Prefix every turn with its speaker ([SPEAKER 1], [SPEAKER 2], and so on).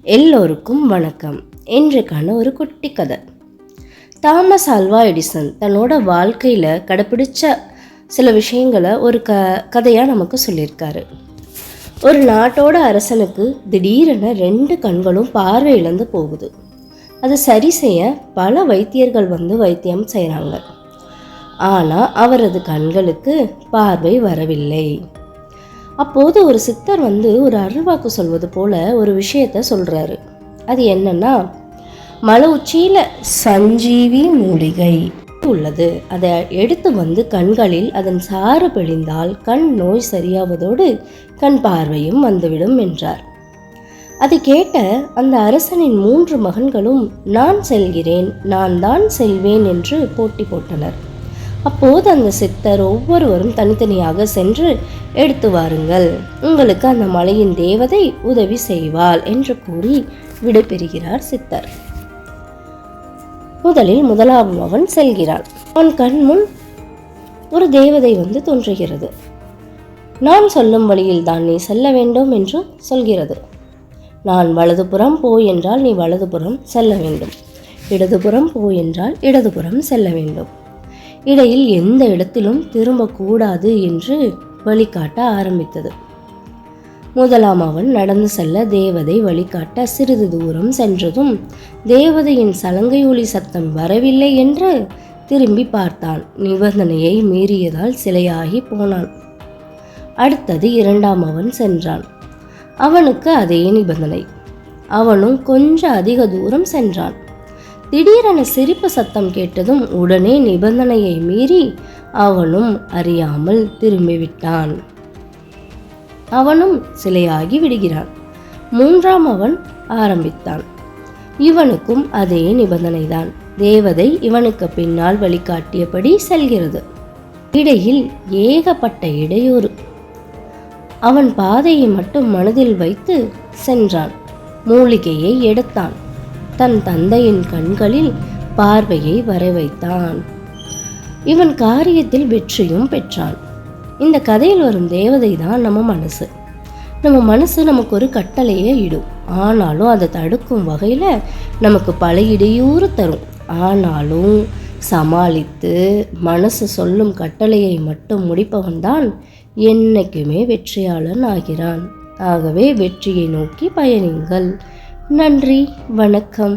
[SPEAKER 1] எல்லோருக்கும் வணக்கம். இன்றைக்கான ஒரு குட்டி கதை. தாமஸ் ஆல்வா எடிசன் தன்னோட வாழ்க்கையில் கடைப்பிடிச்ச சில விஷயங்களை ஒரு கதையாக நமக்கு சொல்லியிருக்காரு. ஒரு நாட்டோட அரசனுக்கு திடீரென 2 கண்களும் பார்வை இழந்து போகுது. அது சரி செய்ய பல வைத்தியர்கள் வந்து வைத்தியம் செய்கிறாங்க. ஆனால் அவரது கண்களுக்கு பார்வை வரவில்லை. அப்போது ஒரு சித்தர் வந்து ஒரு அருள்வாக்கு சொல்வது போல ஒரு விஷயத்த சொல்கிறாரு. அது என்னன்னா, மலை உச்சியில் சஞ்சீவி மூலிகை உள்ளது. அதை எடுத்து வந்து கண்களில் அதன் சாறு பிழிந்தால் கண் நோய் சரியாவதோடு கண் பார்வையும் வந்துவிடும் என்றார். அதை கேட்ட அந்த அரசனின் 3 மகன்களும் நான் செல்கிறேன், நான் தான் செல்வேன் என்று போட்டி போட்டனர். அப்போது அந்த சித்தர் ஒவ்வொருவரும் தனித்தனியாக சென்று எடுத்து வாருங்கள், உங்களுக்கு அந்த மலையின் தேவதை உதவி செய்வாள் என்று கூறி விடைபெறுகிறார் சித்தர். முதலில் 1ஆம் மகன் செல்கிறான். அவன் கண் முன் ஒரு தேவதை வந்து தோன்றுகிறது. நான் சொல்லும் வழியில் தான் நீ செல்ல வேண்டும் என்று சொல்கிறது. நான் வலதுபுறம் போ என்றால் நீ வலதுபுறம் செல்ல வேண்டும், இடதுபுறம் போ என்றால் இடதுபுறம் செல்ல வேண்டும், இடையில் எந்த இடத்திலும் திரும்பக்கூடாது என்று வழிகாட்ட ஆரம்பித்தது. 1ஆம் அவன் நடந்து செல்ல தேவதை வழிகாட்ட சிறிது தூரம் சென்றதும் தேவதையின் சலங்கை ஒலி சத்தம் வரவில்லை என்று திரும்பி பார்த்தான். நிபந்தனையை மீறியதால் சிலையாகி போனான். அடுத்தது 2ஆம் அவன் சென்றான். அவனுக்கு அதே நிபந்தனை. அவனும் கொஞ்சம் அதிக தூரம் சென்றான். திடீரென சிரிப்பு சத்தம் கேட்டதும் உடனே நிபந்தனையை மீறி அவனும் அறியாமல் திரும்பிவிட்டான். அவனும் சிலையாகி விடுகிறான். 3ஆம் அவன் ஆரம்பித்தான். இவனுக்கும் அதே நிபந்தனைதான். தேவதை இவனுக்கு பின்னால் வழிகாட்டியபடி செல்கிறது. இடையில் ஏகப்பட்ட இடையூறு. அவன் பாதையை மட்டும் மனதில் வைத்து சென்றான். மூலிகையை எடுத்தான். தன் தந்தையின் கண்களில் பார்வையை வர வைத்தான். இவன் காரியத்தில் வெற்றியும் பெற்றான். இந்த கதையில் வரும் தேவதை தான் நம்ம மனசு. நம்ம மனசு நமக்கு ஒரு கட்டளையை இடும். ஆனாலும் அதை தடுக்கும் வகையில் நமக்கு பல இடையூறு தரும். ஆனாலும் சமாளித்து மனசு சொல்லும் கட்டளையை மட்டும் முடிப்பவன் தான் என்னைக்குமே வெற்றியாளன் ஆகிறான். ஆகவே வெற்றியை நோக்கி பயணிங்கள். நன்றி, வணக்கம்.